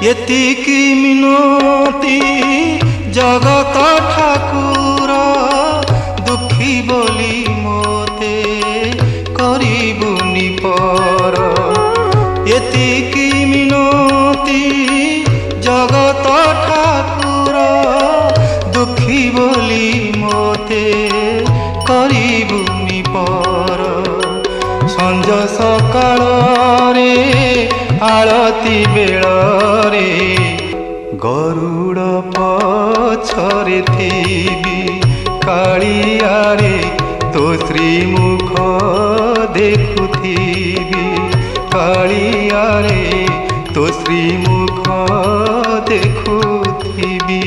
एतिकी मिनती जगत ठाकुर दुखी बोली मोते करिबुनि पर। एतिकी मिनती जगत ठाकुर दुखी बोली मोते करिबुनि पर। संज सकाळ रे आळती बेळ रे गरुड़ पछरे थीबी कालिया रे तो श्रीमुख देखुथीबी कालिया रे तो श्रीमुख देखुथीबी।